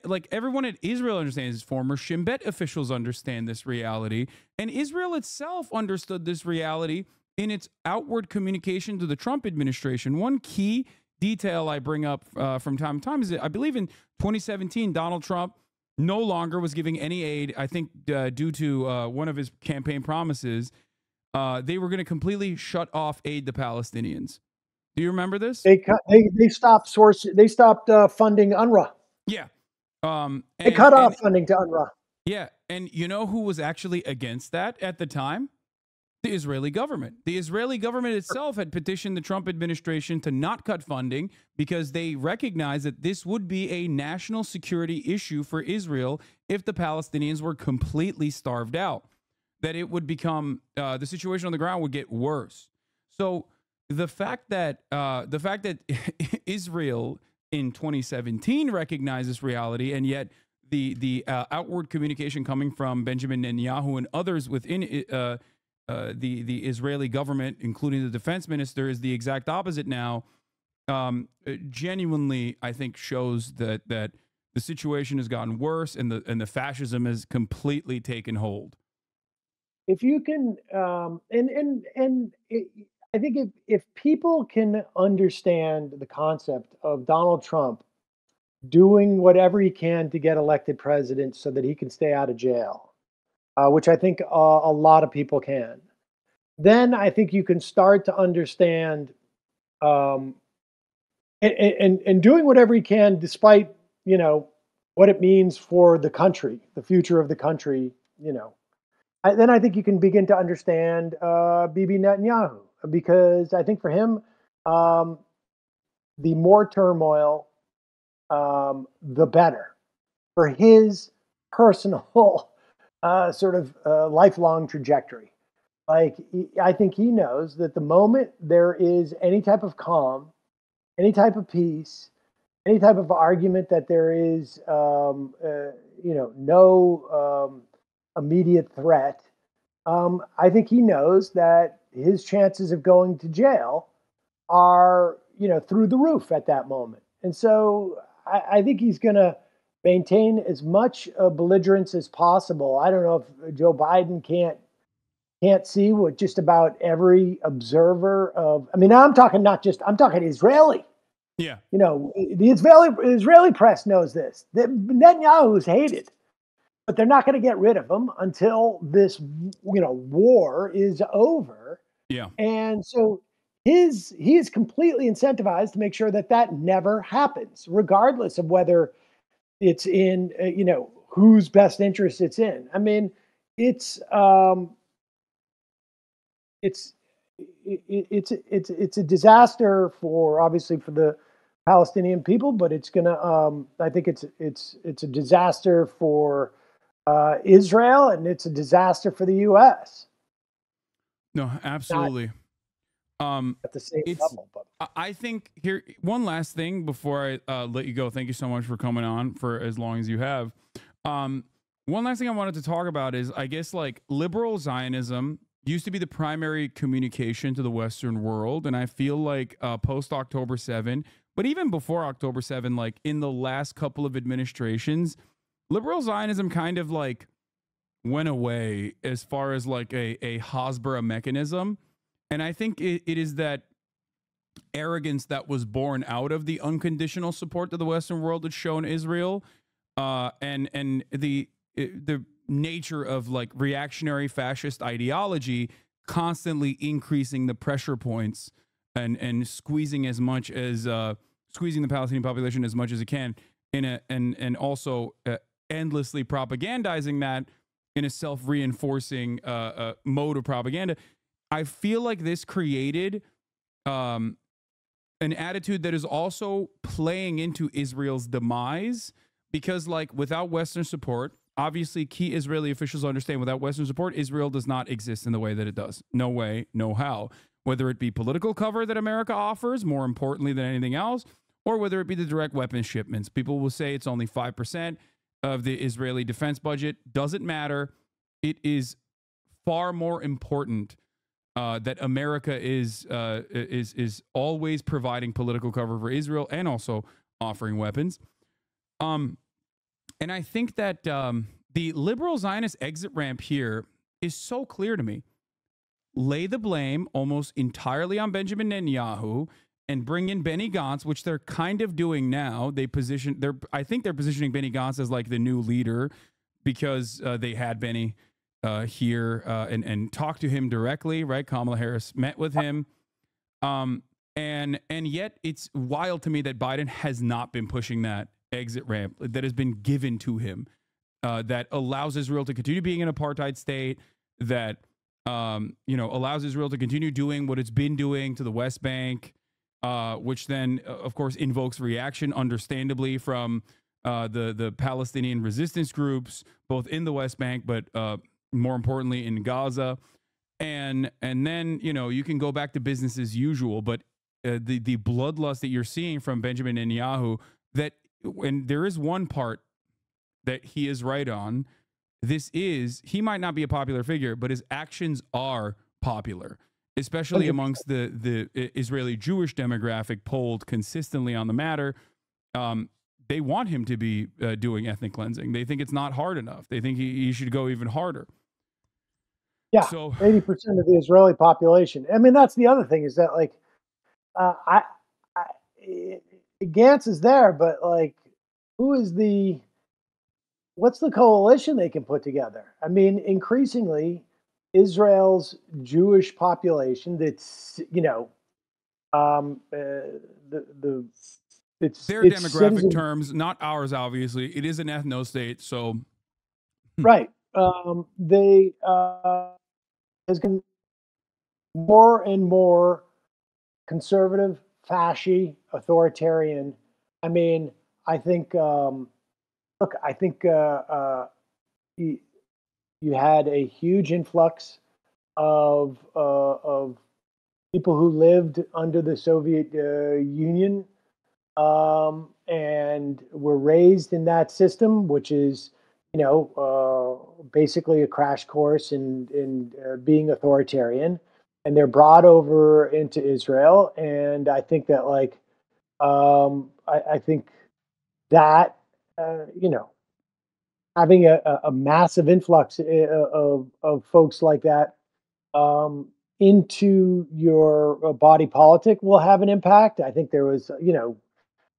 S1: Like everyone at Israel understands this. Former Shin Bet officials understand this reality. And Israel itself understood this reality in its outward communication to the Trump administration. One key detail I bring up from time to time is that I believe in 2017, Donald Trump no longer was giving any aid, I think due to one of his campaign promises. They were going to completely shut off aid to Palestinians. Do you remember this?
S2: They stopped funding UNRWA.
S1: Yeah.
S2: They cut off funding to UNRWA.
S1: Yeah. And you know who was actually against that at the time? The Israeli government. The Israeli government itself had petitioned the Trump administration to not cut funding because they recognized that this would be a national security issue for Israel if the Palestinians were completely starved out. That it would become the situation on the ground would get worse. So the fact that Israel in 2017 recognized this reality, and yet the outward communication coming from Benjamin Netanyahu and others within the Israeli government, including the defense minister, is the exact opposite now. Genuinely, I think shows that the situation has gotten worse and the fascism has completely taken hold.
S2: If you can, I think if people can understand the concept of Donald Trump doing whatever he can to get elected president so that he can stay out of jail, which I think a lot of people can, then I think you can start to understand, and doing whatever he can, despite what it means for the country, the future of the country, then I think you can begin to understand Bibi Netanyahu, because I think for him, the more turmoil, the better for his personal sort of lifelong trajectory. Like, I think he knows that the moment there is any type of calm, any type of peace, any type of argument that there is, no immediate threat, I think he knows that his chances of going to jail are, through the roof at that moment. And so I think he's going to maintain as much belligerence as possible. I don't know if Joe Biden can't can't see what just about every observer of, I mean, I'm talking Israeli.
S1: Yeah.
S2: You know, the Israeli press knows this. That Netanyahu is hated, but they're not going to get rid of him until this, war is over.
S1: Yeah.
S2: And so he is completely incentivized to make sure that that never happens, regardless of whether it's in, whose best interest it's in. I mean, it's it's it's a disaster for, obviously, for the Palestinian people, but it's gonna. I think it's a disaster for Israel, and it's a disaster for the U.S.
S1: No, absolutely.
S2: At the same
S1: It's
S2: level, but
S1: I think here one last thing before I let you go. Thank you so much for coming on for as long as you have. One last thing I wanted to talk about is, I guess, like, liberal Zionism used to be the primary communication to the Western world, and I feel like post October 7, but even before October 7, like in the last couple of administrations, liberal Zionism kind of like went away as far as like a Hasbara mechanism. And I think it is that arrogance that was born out of the unconditional support that the Western world had shown Israel, and the nature of like reactionary fascist ideology constantly increasing the pressure points and squeezing as much as squeezing the Palestinian population as much as it can and also endlessly propagandizing that in a self-reinforcing mode of propaganda. I feel like this created an attitude that is also playing into Israel's demise, because, like, without Western support, obviously key Israeli officials understand without Western support, Israel does not exist in the way that it does. No way, no how. Whether it be political cover that America offers, more importantly than anything else, or whether it be the direct weapons shipments. People will say it's only 5% of the Israeli defense budget. Doesn't matter. It is far more important that America is always providing political cover for Israel and also offering weapons. And I think that the liberal Zionist exit ramp here is so clear to me. Lay the blame almost entirely on Benjamin Netanyahu and bring in Benny Gantz, which they're kind of doing now. I think they're positioning Benny Gantz as like the new leader, because they had Benny here and talked to him directly, right? Kamala Harris met with him. And yet it's wild to me that Biden has not been pushing that exit ramp that has been given to him, that allows Israel to continue being an apartheid state, that allows Israel to continue doing what it's been doing to the West Bank, which then, of course, invokes reaction, understandably, from the Palestinian resistance groups, both in the West Bank, but more importantly in Gaza. And then, you can go back to business as usual, but the bloodlust that you're seeing from Benjamin Netanyahu, that when there is one part that he is right on, he might not be a popular figure, but his actions are popular, especially amongst the Israeli Jewish demographic polled consistently on the matter. They want him to be doing ethnic cleansing. They think it's not hard enough. They think he should go even harder.
S2: Yeah,
S1: so
S2: 80% of the Israeli population. I mean, that's the other thing, is that, like, Gantz is there, but, like, what's the coalition they can put together? I mean, increasingly, Israel's Jewish population, that's, it's
S1: their demographic terms, not ours, obviously. It is an ethno state, so
S2: right. They has been more and more conservative, fasci, authoritarian. I mean, I think, I think you had a huge influx of people who lived under the Soviet Union and were raised in that system, which is, basically a crash course in being authoritarian. And they're brought over into Israel, and I think that, like, I think that having a massive influx of folks like that into your body politic will have an impact. I think there was,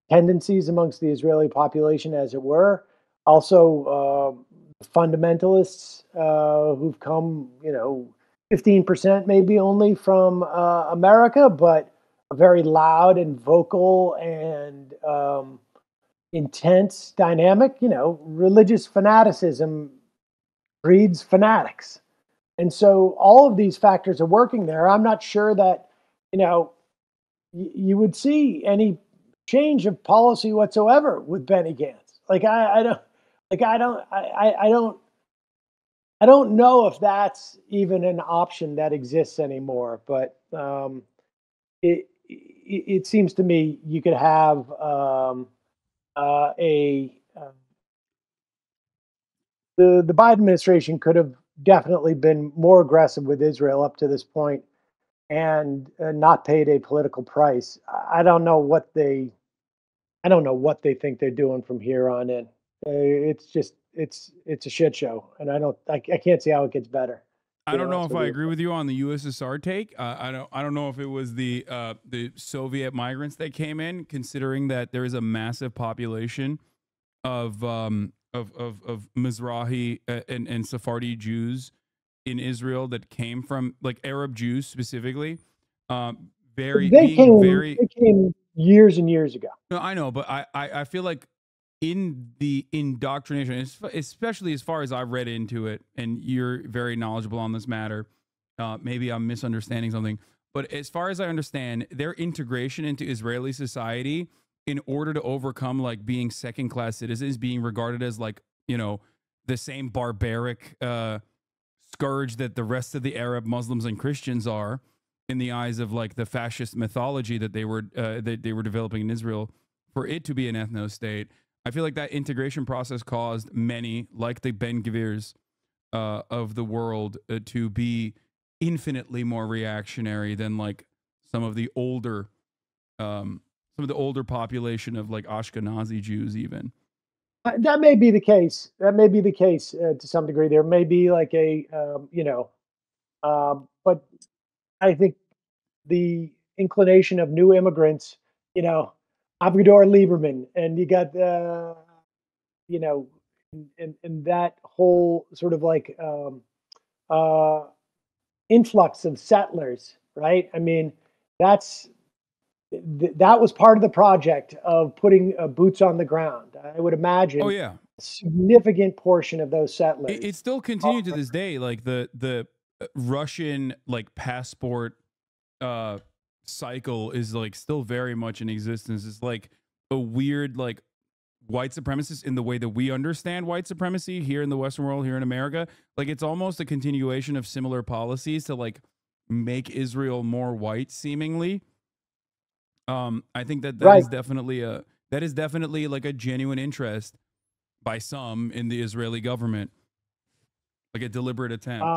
S2: tendencies amongst the Israeli population, as it were. Also, fundamentalists who've come, 15% maybe only from America, but very loud and vocal and intense dynamic. Religious fanaticism breeds fanatics. And so all of these factors are working there. I'm not sure that, you would see any change of policy whatsoever with Benny Gantz. I don't know if that's even an option that exists anymore. But it seems to me you could have the Biden administration could have definitely been more aggressive with Israel up to this point and not paid a political price. I don't know what they think they're doing from here on in. It's just it's a shit show, and I can't see how it gets better.
S1: I don't know if I agree with you on the USSR take. I don't know if it was the Soviet migrants that came in, considering that there is a massive population of Mizrahi and Sephardi Jews in Israel that came from, like, Arab Jews specifically. They
S2: came years and years ago.
S1: No, I know, but I feel like in the indoctrination, especially as far as I've read into it, and you're very knowledgeable on this matter, maybe I'm misunderstanding something, but as far as I understand, their integration into Israeli society, in order to overcome, like, being second-class citizens, being regarded as, like, the same barbaric scourge that the rest of the Arab Muslims and Christians are in the eyes of, like, the fascist mythology that they were developing in Israel, for it to be an ethno-state. I feel like that integration process caused many, like the Ben Gvirs of the world, to be infinitely more reactionary than, like, some of the older population of, like, Ashkenazi Jews even.
S2: That may be the case. To some degree. There may be like a, but I think the inclination of new immigrants, Avigdor Lieberman, and you got, and that whole sort of like influx of settlers, right? I mean, that was part of the project of putting boots on the ground. I would imagine.
S1: Oh yeah,
S2: a significant portion of those settlers.
S1: It still continued to this day. Like the Russian, like, passport cycle is, like, still very much in existence. It's like a weird, like, white supremacist in the way that we understand white supremacy here in the Western world, here in America. Like, it's almost a continuation of similar policies to, like, make Israel more white, seemingly. I think that is definitely like a genuine interest by some in the Israeli government, like a deliberate attempt.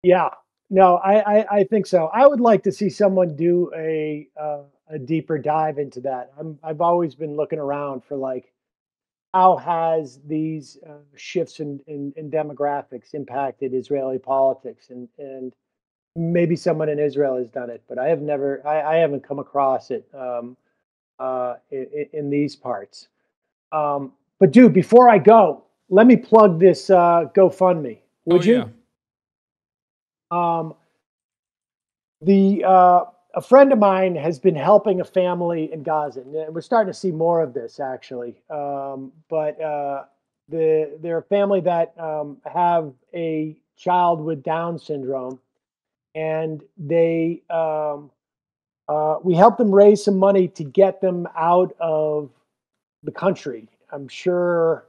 S2: Yeah, no, I think so. I would like to see someone do a deeper dive into that. I've always been looking around for, like, how has these shifts in demographics impacted Israeli politics, and maybe someone in Israel has done it, but I haven't come across it in these parts. But dude, before I go, let me plug this GoFundMe. Would you? Yeah. A friend of mine has been helping a family in Gaza, and we're starting to see more of this, actually. But they're a family that have a child with Down syndrome, and we helped them raise some money to get them out of the country. I'm sure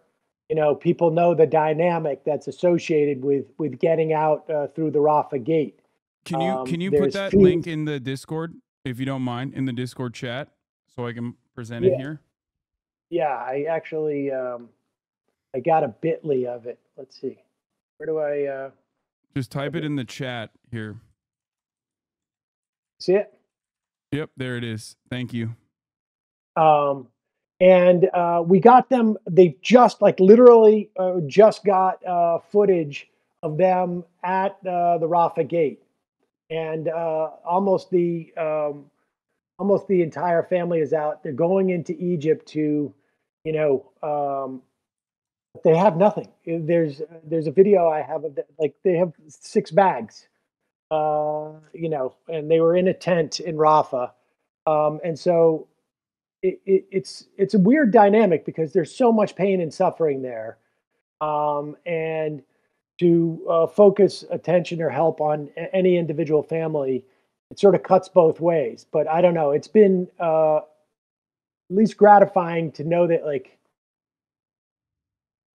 S2: people know the dynamic that's associated with getting out through the Rafah gate.
S1: Can you put that link in the Discord, if you don't mind, in the Discord chat, so I can present it here?
S2: Yeah, I actually I got a bit.ly of it. Let's see. Where do I
S1: just type it in the chat here.
S2: See it?
S1: Yep, there it is. Thank you.
S2: And we got them. They just, like, literally just got footage of them at the Rafah gate, and almost the entire family is out. They're going into Egypt to, you know, they have nothing. There's a video I have of that, like they have 6 bags, you know, and they were in a tent in Rafah, and so it's a weird dynamic because there's so much pain and suffering there, and to focus attention or help on any individual family, it sort of cuts both ways. But I don't know. It's been at least gratifying to know that like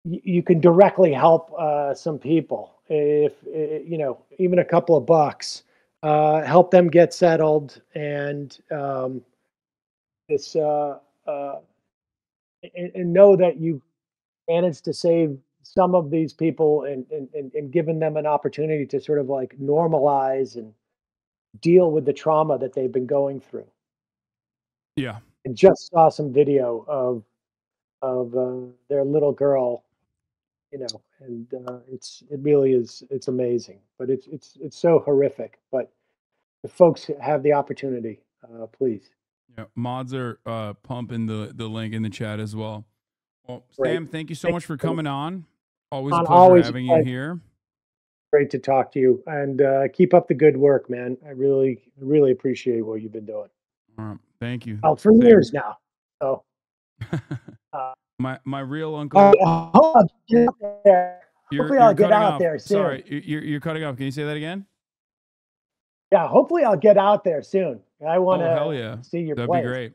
S2: you can directly help some people if you know, even a couple of bucks, help them get settled and this and know that you managed to save some of these people and given them an opportunity to sort of like normalize and deal with the trauma that they've been going through.
S1: Yeah.
S2: And just saw some video of their little girl, you know, and it really is, it's amazing, but it's so horrific. But if folks have the opportunity, please.
S1: Yeah. Mods are pumping the link in the chat as well. Well,
S2: Great.
S1: Sam, thank you so much for coming on. Always a
S2: Ron,
S1: pleasure
S2: always a
S1: having you
S2: pleasure.
S1: here.
S2: Great to talk to you, and keep up the good work, man. I really appreciate what you've been doing.
S1: All right. Thank you.
S2: Well, for
S1: Sam.
S2: years now. So
S1: my real uncle.
S2: Hopefully I'll get
S1: cutting
S2: out
S1: off.
S2: there soon.
S1: Sorry, you're cutting off. Can you say that again?
S2: Yeah, hopefully I'll get out there soon. I want to
S1: hell yeah.
S2: see your
S1: That'd
S2: place.
S1: be great.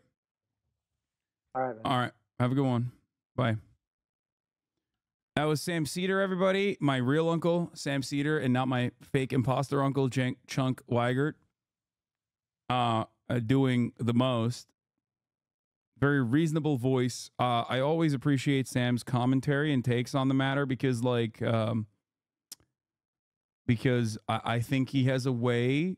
S2: All right, man.
S1: All right. Have a good one. Bye. That was Sam Seder, everybody. My real uncle, Sam Seder, and not my fake imposter uncle, Chunk Weigert. Doing the most. Very reasonable voice. I always appreciate Sam's commentary and takes on the matter because, like, because I think he has a way